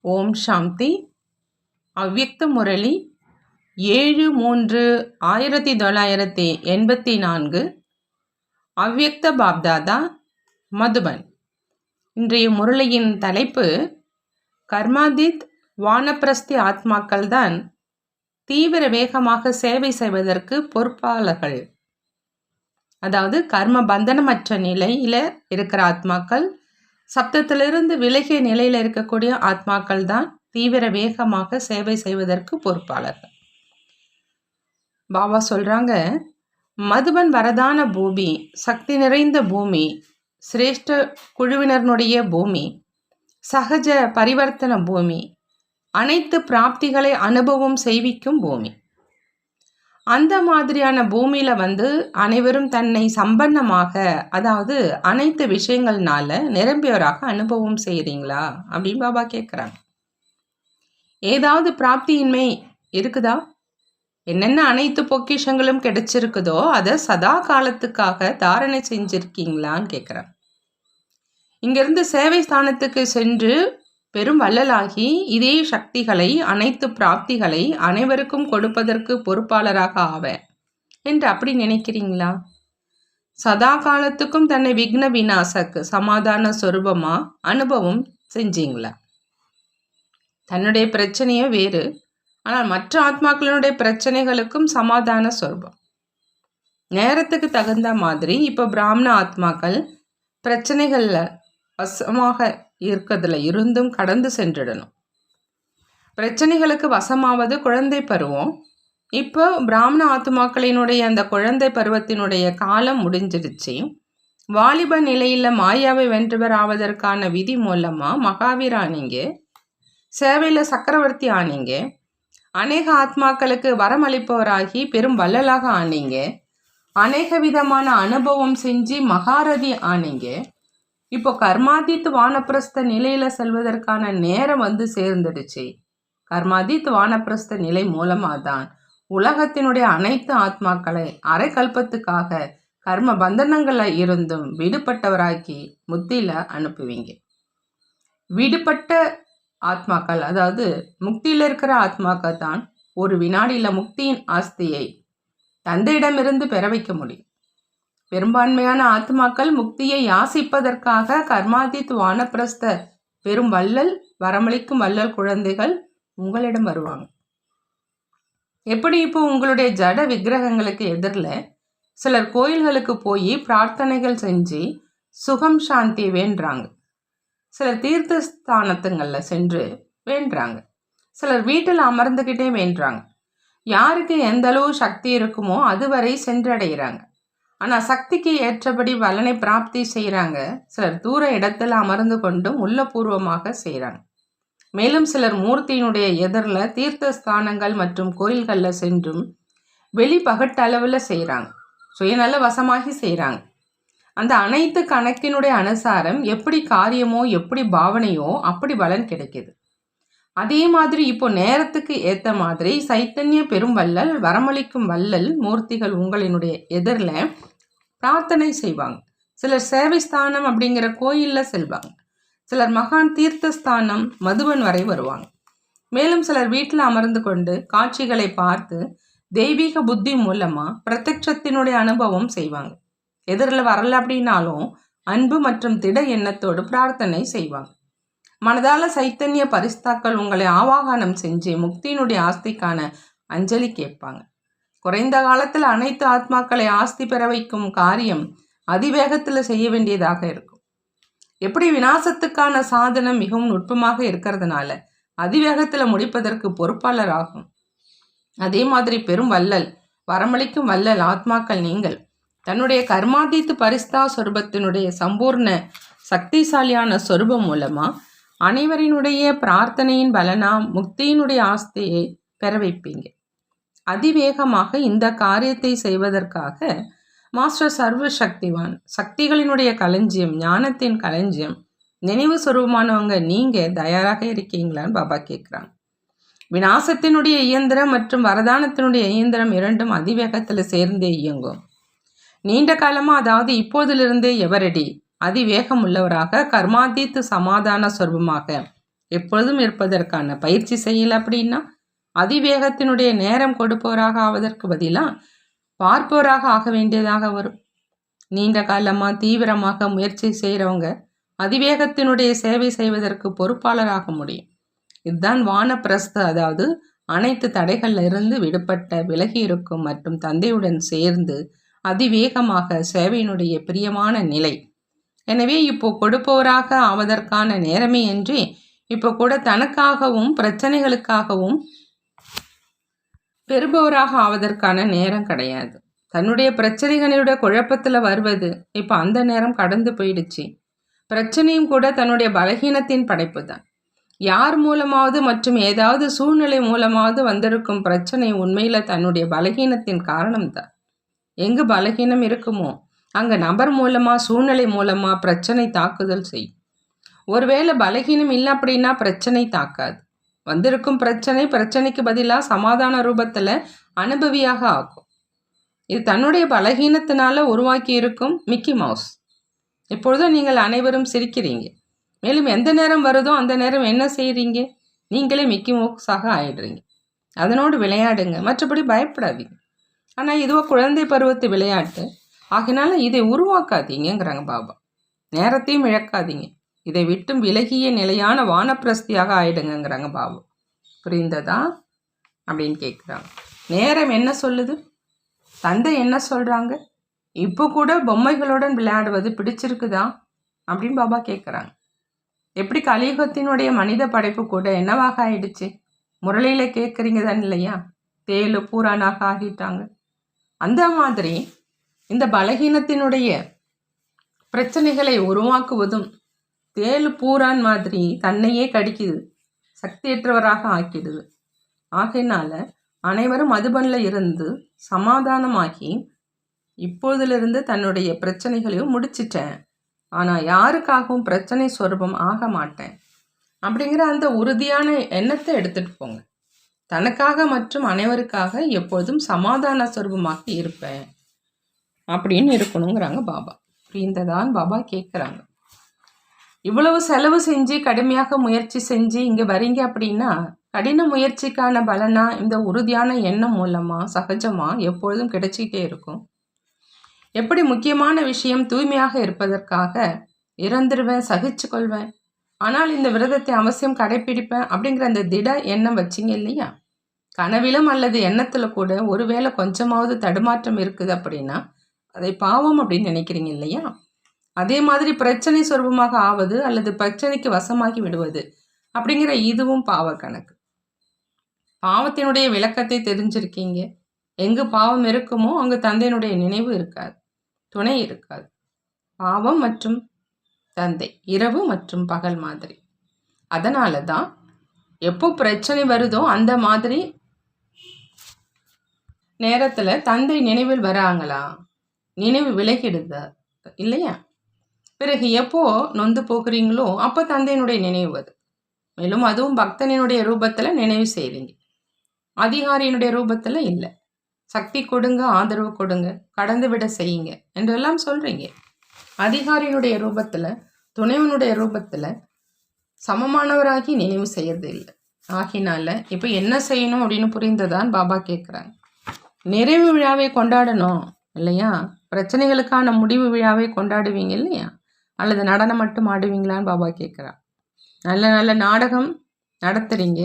ஓம் சாந்தி. அவ்யக்த முரளி 7/3/1984. அவ்யக்த பாப்தாதா, மதுபன். இன்றைய முரளியின் தலைப்பு, கர்மாதீத் வானப்பிரஸ்தி ஆத்மாக்கள்தான் தீவிர வேகமாக சேவை செய்வதற்கு பொறுப்பாளர்கள். அதாவது கர்ம பந்தனமற்ற நிலையில இருக்கிற ஆத்மாக்கள், சப்தத்திலிருந்து விலகிய நிலையில் இருக்கக்கூடிய ஆத்மாக்கள் தான் தீவிர வேகமாக சேவை செய்வதற்கு பொறுப்பாளர்கள். பாபா சொல்றாங்க, மதுபன் வரதான பூமி, சக்தி நிறைந்த பூமி, சிரேஷ்ட குழுவினருடைய பூமி, சகஜ பரிவர்த்தன பூமி, அனைத்து பிராப்திகளை அனுபவம் செய்விக்கும் பூமி. அந்த மாதிரியான பூமியில அனைவரும் தன்னை சம்பன்னமாக, அதாவது அனைத்து விஷயங்கள்னால நிரம்பியவராக அனுபவம் செய்கிறீங்களா அப்படின்னு பாபா கேட்குறாங்க. ஏதாவது பிராப்தியின்மை இருக்குதா? என்னென்ன அனைத்து பொக்கிஷங்களும் கிடைச்சிருக்குதோ அதை சதா காலத்துக்காக தாரணை செஞ்சிருக்கீங்களான்னு கேட்குறாங்க. இங்கிருந்து சேவை ஸ்தானத்துக்கு சென்று பெரும் வள்ளலாகி இதே சக்திகளை, அனைத்து பிராப்திகளை அனைவருக்கும் கொடுப்பதற்கு பொறுப்பாளராக ஆவேன் என்று அப்படி நினைக்கிறீங்களா? சதா காலத்துக்கும் தன்னை விக்ன விநாசக்கு சமாதான சொரூபமா அனுபவம் செஞ்சீங்களா? தன்னுடைய பிரச்சனையே வேறு, ஆனால் மற்ற ஆத்மாக்களுடைய பிரச்சனைகளுக்கும் சமாதான சொரூபம். நேரத்துக்கு தகுந்த மாதிரி இப்போ பிராமண ஆத்மாக்கள் பிரச்சனைகள்ல வசமாக இருக்கிறதுல இருந்தும் கடந்து சென்றிடணும். பிரச்சனைகளுக்கு வசமாவது குழந்தை பருவம். இப்போ பிராமண ஆத்மாக்களினுடைய அந்த குழந்தை பருவத்தினுடைய காலம் முடிஞ்சிடுச்சு. வாலிப நிலையில மாயாவை வென்றவர் ஆவதற்கான விதி மூலமா மகாவீர் ஆனீங்க, சேவையில சக்கரவர்த்தி ஆனீங்க, அநேக ஆத்மாக்களுக்கு வரமளிப்பவராகி பெரும் வள்ளலாக ஆனீங்க, அநேக விதமான அனுபவம் செஞ்சு மகாரதி ஆனீங்க. இப்போ கர்மாதீத் வானப்பிரஸ்த நிலையில செல்வதற்கான நேரம் சேர்ந்துடுச்சு. கர்மாதீத் வானப்பிரஸ்த நிலை மூலமாக தான் உலகத்தினுடைய அனைத்து ஆத்மாக்களை அரை கல்பத்துக்காக கர்ம பந்தனங்கள்ல இருந்தும் விடுபட்டவராக்கி முத்தியில அனுப்புவீங்க. விடுபட்ட ஆத்மாக்கள், அதாவது முக்தியில இருக்கிற ஆத்மாக்கள் தான் ஒரு வினாடியில முக்தியின் ஆஸ்தியை தந்தையிடமிருந்து பெற வைக்க முடியும். பெரும்பான்மையான ஆத்மாக்கள் முக்தியை யாசிப்பதற்காக கர்மாதீத் வானப்பிரஸ்த பெரும் வள்ளல், வரமளிக்கும் வள்ளல் குழந்தைகள் உங்களிடம் வருவாங்க. எப்படி இப்போ உங்களுடைய ஜட விக்கிரகங்களுக்கு எதிரில் சிலர் கோயில்களுக்கு போய் பிரார்த்தனைகள் செஞ்சு சுகம் சாந்தி வேண்டுறாங்க, சிலர் தீர்த்த ஸ்தானத்துங்களில் சென்று வேண்டுறாங்க, சிலர் வீட்டில் அமர்ந்துக்கிட்டே வேண்டுறாங்க. யாருக்கு எந்த அளவு சக்தி இருக்குமோ அதுவரை சென்றடைகிறாங்க. ஆனால் சக்திக்கு ஏற்றபடி பலனை பிராப்தி செய்கிறாங்க. சிலர் தூர இடத்துல அமர்ந்து கொண்டும் உள்ளபூர்வமாக செய்கிறாங்க. மேலும் சிலர் மூர்த்தியினுடைய எதிரில் தீர்த்த ஸ்தானங்கள் மற்றும் கோயில்களில் சென்றும் வெளி பகட்டளவில் செய்கிறாங்க, சுயநல வசமாகி செய்கிறாங்க. அந்த அனைத்து கணக்கினுடைய அனுசாரம் எப்படி காரியமோ, எப்படி பாவனையோ அப்படி பலன் கிடைக்கிது. அதே மாதிரி இப்போ நேரத்துக்கு ஏற்ற மாதிரி சைத்தன்ய பெரும் வள்ளல், வரமளிக்கும் வள்ளல் மூர்த்திகள் உங்களினுடைய எதிரில் பிரார்த்தனை செய்வாங்க. சிலர் சேவை ஸ்தானம் அப்படிங்கிற கோயிலில் செல்வாங்க, சிலர் மகான் தீர்த்த ஸ்தானம் மதுபன் வரை வருவாங்க. மேலும் சிலர் வீட்டில் அமர்ந்து கொண்டு காட்சிகளை பார்த்து தெய்வீக புத்தி மூலமா பிரத்யட்சத்தினுடைய அனுபவம் செய்வாங்க. எதிரில் வரல அப்படின்னாலும் அன்பு மற்றும் திட எண்ணத்தோடு பிரார்த்தனை செய்வாங்க. மனதால சைத்தன்ய பரிஸ்தாக்கள் உங்களை ஆவாகனம் செஞ்சு முக்தியினுடைய ஆஸ்திக்கான அஞ்சலி கேட்பாங்க. குறைந்த காலத்தில் அனைத்து ஆத்மாக்களை ஆஸ்தி பெற வைக்கும் காரியம் அதிவேகத்தில் செய்ய வேண்டியதாக இருக்கும். எப்படி விநாசத்துக்கான சாதனம் மிகவும் நுட்பமாக இருக்கிறதுனால அதிவேகத்தில் முடிப்பதற்கு பொறுப்பாளர் ஆகும், அதே மாதிரி பெரும் வள்ளல், வரமளிக்கும் வள்ளல் ஆத்மாக்கள் நீங்கள் தன்னுடைய கர்மாதீத்து பரிஸ்தா சொரூபத்தினுடைய சம்பூர்ண சக்திசாலியான சொரூபம் மூலமா அனைவரினுடைய பிரார்த்தனையின் பலனா முக்தியினுடைய ஆஸ்தியை பெற வைப்பீங்க. அதிவேகமாக இந்த காரியத்தை செய்வதற்காக மாஸ்டர் சர்வ சக்திவான், சக்திகளினுடைய களஞ்சியம், ஞானத்தின் களஞ்சியம், நினைவு சொரூபமானவங்க நீங்க தயாராக இருக்கீங்களான்னு பாபா கேட்குறாங்க. விநாசத்தினுடைய இயந்திரம் மற்றும் வரதானத்தினுடைய இயந்திரம் இரண்டும் அதிவேகத்தில் சேர்ந்தே இயங்கும். நீண்ட காலமா, அதாவது இப்போதிலிருந்தே எவரடி அதிவேகம் உள்ளவராக கர்மாதீத்து சமாதான சொரூபமாக எப்பொழுதும் இருப்பதற்கான பயிற்சி செய்யல அப்படின்னா அதிவேகத்தினுடைய நேரம் கொடுப்பவராக ஆவதற்கு பதிலாக பார்ப்பவராக ஆக வேண்டியதாக வரும். நீண்ட காலமாக தீவிரமாக முயற்சி செய்கிறவங்க அதிவேகத்தினுடைய சேவை செய்வதற்கு பொறுப்பாளராக முடியும். இதுதான் வானப்பிரஸ்த, அதாவது அனைத்து தடைகள்ல இருந்து விடுபட்ட, விலகி இருக்கும் மற்றும் தந்தையுடன் சேர்ந்து அதிவேகமாக சேவையினுடைய பிரியமான நிலை. எனவே இப்போ கொடுப்பவராக ஆவதற்கான நேரமே என்று இப்போ கூட தனக்காகவும் பிரச்சனைகளுக்காகவும் பெறுபவராக ஆவதற்கான நேரம் கிடையாது. தன்னுடைய பிரச்சனைகளுடைய குழப்பத்தில் வருவது இப்போ அந்த நேரம் கடந்து போயிடுச்சு. பிரச்சனையும் கூட தன்னுடைய பலகீனத்தின் படைப்பு தான். யார் மூலமாவது மற்றும் ஏதாவது சூழ்நிலை மூலமாவது வந்திருக்கும் பிரச்சனை உண்மையில் தன்னுடைய பலகீனத்தின் காரணம்தான். எங்கு பலகீனம் இருக்குமோ அங்கே நபர் மூலமாக சூழ்நிலை மூலமாக பிரச்சனை தாக்குதல் செய்யும். ஒருவேளை பலகீனம் இல்லை அப்படின்னா பிரச்சனை தாக்காது. வந்திருக்கும் பிரச்சனைக்கு பதிலாக சமாதான ரூபத்தில் அனுபவியாக ஆகும். இது தன்னுடைய பலகீனத்தினால உருவாக்கி இருக்கும் மிக்கி மவுஸ். இப்பொழுதும் நீங்கள் அனைவரும் சிரிக்கிறீங்க. மேலும் எந்த நேரம் வருதோ அந்த நேரம் என்ன செய்கிறீங்க? நீங்களே மிக்கி மவுஸாக ஆயிடுறீங்க. அதனோடு விளையாடுங்க, மற்றபடி பயப்படாதீங்க. ஆனால் இதுவோ குழந்தை பருவத்து விளையாட்டு. ஆகினால இதை உருவாக்காதீங்கிறாங்க பாபா. நேரத்தையும் இழக்காதீங்க. இதை விட்டும் விலகிய நிலையான வானப்பிரஸ்தியாக ஆயிடுங்கிறாங்க பாபா. புரிந்ததா அப்படின்னு கேட்குறாங்க. நேரம் என்ன சொல்லுது? தந்தை என்ன சொல்கிறாங்க? இப்போ கூட பொம்மைகளுடன் விளையாடுவது பிடிச்சிருக்குதா அப்படின்னு பாபா கேட்குறாங்க. எப்படி கலியுகத்தினுடைய மனித படைப்பு கூட என்னவாக ஆயிடுச்சு? முரளியில் கேட்குறீங்க தான் இல்லையா? தேலு பூரானாக ஆகிட்டாங்க. அந்த மாதிரி இந்த பலகீனத்தினுடைய பிரச்சனைகளை உருவாக்குவதும் தேலு பூரான் மாதிரி தன்னையே கடிக்குது, சக்தியற்றவராக ஆக்கிடுது. ஆகையினால அனைவரும் மதுபனில் இருந்து சமாதானமாகி இப்போதிலிருந்து தன்னுடைய பிரச்சனைகளையும் முடிச்சிட்டேன், ஆனால் யாருக்காகவும் பிரச்சனை சொரூபம் ஆக மாட்டேன் அப்படிங்கிற அந்த உறுதியான எண்ணத்தை எடுத்துகிட்டு போங்க. தனக்காக மற்றும் அனைவருக்காக எப்பொழுதும் சமாதான சொரூபமாக இருப்பேன் அப்படின்னு இருக்கணுங்கிறாங்க பாபா. புரிந்ததான் பாபா கேட்குறாங்க. இவ்வளவு செலவு செஞ்சு கடுமையாக முயற்சி செஞ்சு இங்கே வரீங்க அப்படின்னா கடின முயற்சிக்கான பலனா இந்த உறுதியான எண்ணம் மூலமாக சகஜமாக எப்பொழுதும் கிடைச்சிக்கிட்டே இருக்கும். எப்படி முக்கியமான விஷயம் தூய்மையாக இருப்பதற்காக இறந்துருவேன், சகிச்சு கொள்வேன், ஆனால் இந்த விரதத்தை அவசியம் கடைப்பிடிப்பேன் அப்படிங்கிற அந்த திட எண்ணம் வச்சிங்க இல்லையா? கனவிலும் அல்லது எண்ணத்தில் கூட ஒருவேளை கொஞ்சமாவது தடுமாற்றம் இருக்குது அப்படின்னா அதை பாவம் அப்படின்னு நினைக்கிறீங்க இல்லையா? அதே மாதிரி பிரச்சனை சொரூபமாக ஆவது அல்லது பிரச்சனைக்கு வசமாகி விடுவது அப்படிங்கிற இதுவும் பாவ கணக்கு. பாவத்தினுடைய விளக்கத்தை தெரிஞ்சிருக்கீங்க. எங்கு பாவம் இருக்குமோ அங்கு தந்தையினுடைய நினைவு இருக்காது, துணை இருக்காது. பாவம் மற்றும் தந்தை இரவு மற்றும் பகல் மாதிரி. அதனால தான் எப்போ பிரச்சனை வருதோ அந்த மாதிரி நேரத்தில் தந்தை நினைவில் வராங்களா, நினைவு விலகிடுதா இல்லையா? பிறகு எப்போ நொந்து போகிறீங்களோ அப்போ தந்தையினுடைய நினைவு வருது. மேலும் அதுவும் பக்தனினுடைய ரூபத்தில் நினைவு செய்கிறீங்க, அதிகாரியினுடைய ரூபத்தில் இல்லை. சக்தி கொடுங்க, ஆதரவு கொடுங்க, கடந்து விட செய்யுங்க என்றெல்லாம் சொல்கிறீங்க. அதிகாரியினுடைய ரூபத்தில், துணைவனுடைய ரூபத்தில் சமமானவராகி நினைவு செய்யறது இல்லை. ஆகினால இப்போ என்ன செய்யணும் அப்படின்னு புரிந்ததான் பாபா கேட்குறாங்க. நிறைவு விழாவை கொண்டாடணும் இல்லையா? பிரச்சனைகளுக்கான முடிவு விழாவை கொண்டாடுவீங்க இல்லையா? அல்லது நடனம் மட்டும் ஆடுவீங்களான்னு பாபா கேட்குறான். நல்ல நல்ல நாடகம் நடத்துகிறீங்க,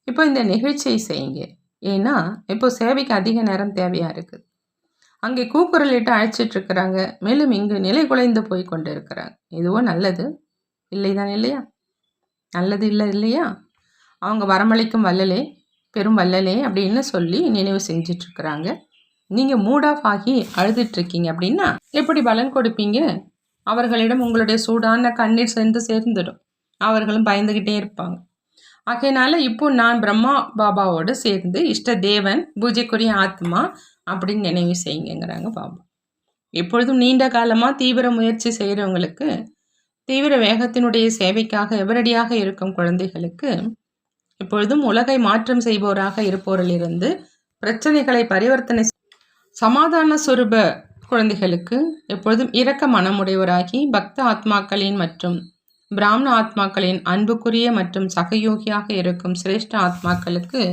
இப்போ இந்த நிகழ்ச்சியை செய்யுங்க. ஏன்னா இப்போ சேவைக்கு அதிக நேரம் தேவையாக இருக்குது. அங்கே கூக்குரலிட்டு அழைச்சிட்ருக்கிறாங்க, மேலும் இங்கு நிலை குலைந்து போய் கொண்டு இருக்கிறாங்க. இதுவும் நல்லது இல்லை தான் இல்லையா? நல்லது இல்லை இல்லையா? அவங்க வரமளிக்கும் வள்ளலே, பெரும் வள்ளலே அப்படின்னு சொல்லி நினைவு செஞ்சிட்ருக்கிறாங்க. நீங்கள் மூட் ஆஃப் ஆகி அழுதுட்ருக்கீங்க அப்படின்னா எப்படி பலன் கொடுப்பீங்க? அவர்களிடம் உங்களுடைய சூடான கண்ணீர் சேர்ந்துடும். அவர்களும் பயந்துக்கிட்டே இருப்பாங்க. ஆகையினால இப்போ நான் பிரம்மா பாபாவோடு சேர்ந்து இஷ்ட தேவன், பூஜைக்குரிய ஆத்மா அப்படின்னு நினைவு செய்யுங்கிறாங்க பாபா. எப்பொழுதும் நீண்ட காலமாக தீவிர முயற்சி செய்கிறவங்களுக்கு, தீவிர வேகத்தினுடைய சேவைக்காக எவரடியாக இருக்கும் குழந்தைகளுக்கு, எப்பொழுதும் உலகை மாற்றம் செய்பவராக இருப்போரிலிருந்து பிரச்சனைகளை பரிவர்த்தனை சமாதான சுரூப குழந்தைகளுக்கு எப்பொழுதும் இரக்க மனமுடையவராகி பக்த ஆத்மாக்களின் மற்றும் பிராமண ஆத்மாக்களின் அன்புக்குரிய மற்றும் சகயோகியாக இருக்கும் சிரேஷ்ட ஆத்மாக்களுக்கு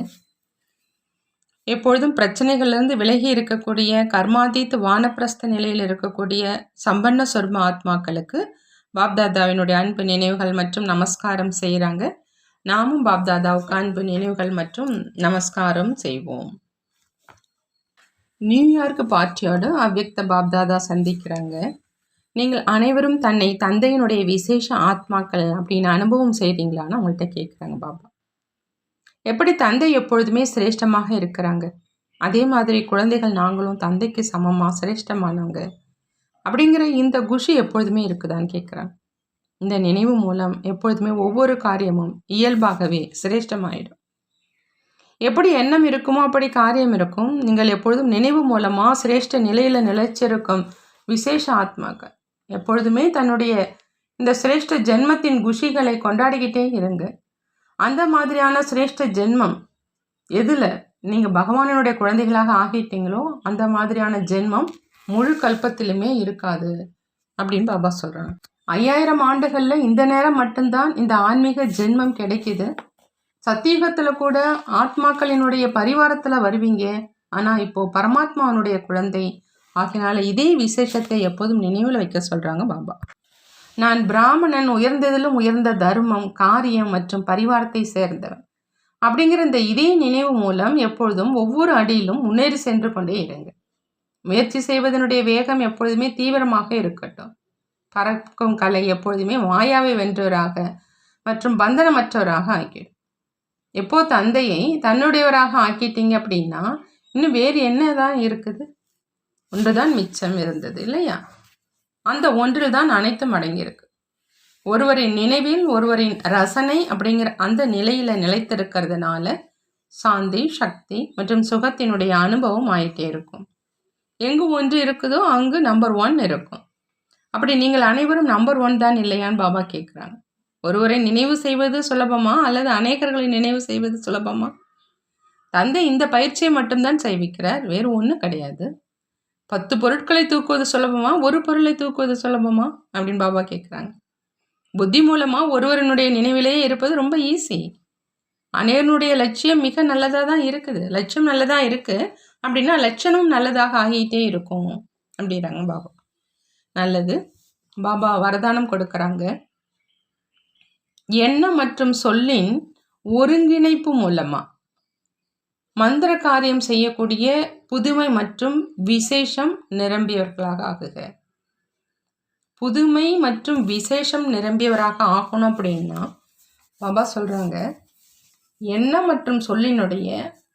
எப்பொழுதும் பிரச்சனைகள்லேருந்து விலகி இருக்கக்கூடிய கர்மாதீத் வானப்பிரஸ்த நிலையில் இருக்கக்கூடிய சம்பன்ன சொர்ம ஆத்மாக்களுக்கு பாப்தாதாவினுடைய அன்பு நினைவுகள் மற்றும் நமஸ்காரம் செய்கிறாங்க. நாமும் பாப்தாதாவுக்கு அன்பு நினைவுகள் மற்றும் நமஸ்காரம் செய்வோம். நியூயார்க் பார்ட்டியோட அவ்யக்த பாப்தாதா சந்திக்கிறாங்க. நீங்கள் அனைவரும் தன்னை தந்தையினுடைய விசேஷ ஆத்மாக்கள் அப்படின்னு அனுபவம் செய்கிறீங்களான்னு அவங்கள்ட்ட கேட்குறாங்க பாபா. எப்படி தந்தை எப்பொழுதுமே சிரேஷ்டமாக இருக்கிறாங்க, அதே மாதிரி குழந்தைகள் நாங்களும் தந்தைக்கு சமமாக சிரேஷ்டமானவங்க அப்படிங்கிற இந்த குஷி எப்பொழுதுமே இருக்குதான்னு கேட்குறாங்க. இந்த நினைவு மூலம் எப்பொழுதுமே ஒவ்வொரு காரியமும் இயல்பாகவே சிரேஷ்டமாயிடும். எப்படி எண்ணம் இருக்குமோ அப்படி காரியம் இருக்கும். நீங்கள் எப்பொழுதும் நினைவு மூலமாக சிரேஷ்ட நிலையில் நிலைச்சிருக்கும் விசேஷ ஆத்மாக்கள் எப்பொழுதுமே தன்னுடைய இந்த சிரேஷ்ட ஜென்மத்தின் குஷிகளை கொண்டாடிக்கிட்டே இருங்க. அந்த மாதிரியான சிரேஷ்ட ஜென்மம் எதில் நீங்கள் பகவானுடைய குழந்தைகளாக ஆகிட்டீங்களோ அந்த மாதிரியான ஜென்மம் முழு கல்பத்திலுமே இருக்காது அப்படின்னு பாபா சொல்கிறாங்க. 5000 ஆண்டுகளில் இந்த நேரம் மட்டும்தான் இந்த ஆன்மீக ஜென்மம் கிடைக்கிது. சத்தியுகத்தில் கூட ஆத்மாக்களினுடைய பரிவாரத்தில் வருவீங்க. ஆனால் இப்போது பரமாத்மாவனுடைய குழந்தை ஆகினால இதே விசேஷத்தை எப்போதும் நினைவில் வைக்க சொல்கிறாங்க பாபா. நான் பிராமணன், உயர்ந்ததிலும் உயர்ந்த தர்மம், காரியம் மற்றும் பரிவாரத்தை சேர்ந்தவன் அப்படிங்கிற இந்த இதே நினைவு மூலம் எப்பொழுதும் ஒவ்வொரு அடியிலும் முன்னேறி சென்று கொண்டே இருங்க. முயற்சி செய்வதனுடைய வேகம் எப்பொழுதுமே தீவிரமாக இருக்கட்டும். பறக்கும் கலை எப்பொழுதுமே மாயாவை வென்றவராக மற்றும் பந்தனமற்றவராக ஆக்கிடும். எப்போ தந்தையை தன்னுடையவராக ஆக்கிட்டீங்க அப்படின்னா இன்னும் வேறு என்ன தான் இருக்குது? ஒன்றுதான் மிச்சம் இருந்தது இல்லையா? அந்த ஒன்றில் தான் அனைத்தும் அடங்கியிருக்கு. ஒருவரின் நினைவில் ஒருவரின் ரசனை அப்படிங்கிற அந்த நிலையில் நிலைத்திருக்கிறதுனால சாந்தி, சக்தி மற்றும் சுகத்தினுடைய அனுபவம் ஆகிட்டே இருக்கும். எங்கு ஒன்று இருக்குதோ அங்கு நம்பர் 1 இருக்கும். அப்படி நீங்கள் அனைவரும் நம்பர் 1 தான் இல்லையான்னு பாபா கேட்குறாங்க. ஒருவரை நினைவு செய்வது சுலபமா அல்லது அநேகர்களை நினைவு செய்வது சுலபமா? தந்தை இந்த பயிற்சியை மட்டும்தான் செய்விக்கிறார், வேறு ஒன்றும் கிடையாது. 10 பொருட்களை தூக்குவது சுலபமா, ஒரு பொருளை தூக்குவது சுலபமா அப்படின்னு பாபா கேட்குறாங்க. புத்தி மூலமாக ஒருவருடைய நினைவிலேயே இருப்பது ரொம்ப ஈஸி. அநேகனுடைய லட்சியம் மிக நல்லதாக தான் இருக்குது. லட்சியம் நல்லதாக இருக்குது அப்படின்னா லட்சணம் நல்லதாக ஆகிட்டே இருக்கும் அப்படிங்கிறாங்க பாபா. நல்லது. பாபா வரதானம் கொடுக்குறாங்க. எண்ணம் மற்றும் சொல்லின் ஒருங்கிணைப்பு மூலமாக மந்திர காரியம் செய்யக்கூடிய புதுமை மற்றும் விசேஷம் நிரம்பியவர்களாக ஆகுக. புதுமை மற்றும் விசேஷம் நிரம்பியவராக ஆகணும் அப்படின்னா பாபா சொல்கிறாங்க, எண்ணம் மற்றும் சொல்லினுடைய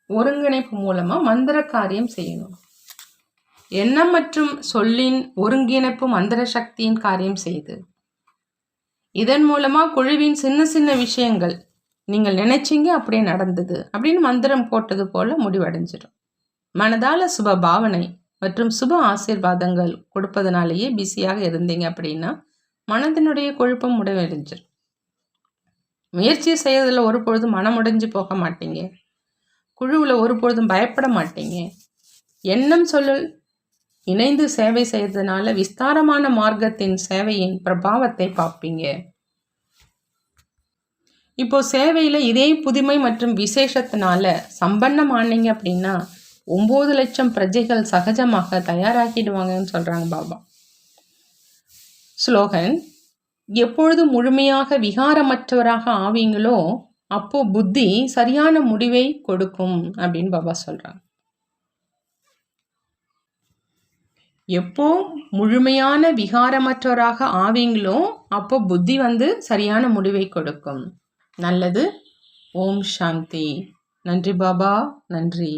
ஒருங்கிணைப்பு மூலமாக மந்திர காரியம் செய்யணும். எண்ணம் மற்றும் சொல்லின் ஒருங்கிணைப்பு மந்திர சக்தியின் காரியம் செய்து இதன் மூலமாக குழுவின் சின்ன சின்ன விஷயங்கள் நீங்கள் நினைச்சிங்க அப்படியே நடந்தது அப்படின்னு மந்திரம் போட்டது போல முடிவடைஞ்சிடும். மனதால் சுப பாவனை மற்றும் சுப ஆசீர்வாதங்கள் கொடுப்பதனாலேயே பிஸியாக இருந்தீங்க அப்படின்னா மனதினுடைய குழப்பம் முடிவடைஞ்சிடும். முயற்சி செய்யறதுல ஒரு பொழுதும் மனமுடைஞ்சு போக மாட்டீங்க. குழுவில் ஒரு பொழுதும் பயப்பட மாட்டீங்க. எண்ணம் சொல்லல் இணைந்து சேவை செய்யறதுனால விஸ்தாரமான மார்க்கத்தின் சேவையின் பிரபாவத்தை பார்ப்பீங்க. இப்போ சேவையில் இதே புதுமை மற்றும் விசேஷத்தினால சம்பன்னமானீங்க அப்படின்னா 9 லட்சம் பிரஜைகள் சகஜமாக தயாராகிடுவாங்கன்னு சொல்கிறாங்க பாபா. ஸ்லோகன்: எப்பொழுது முழுமையாக விகாரமற்றவராக ஆவீங்களோ அப்போ புத்தி சரியான முடிவை கொடுக்கும் அப்படின்னு பாபா சொல்கிறாங்க. எப்போ முழுமையான விகாரமற்றவராக ஆவீங்களோ அப்போ புத்தி சரியான முடிவை கொடுக்கும். நல்லது. ஓம் சாந்தி. நன்றி பாபா, நன்றி.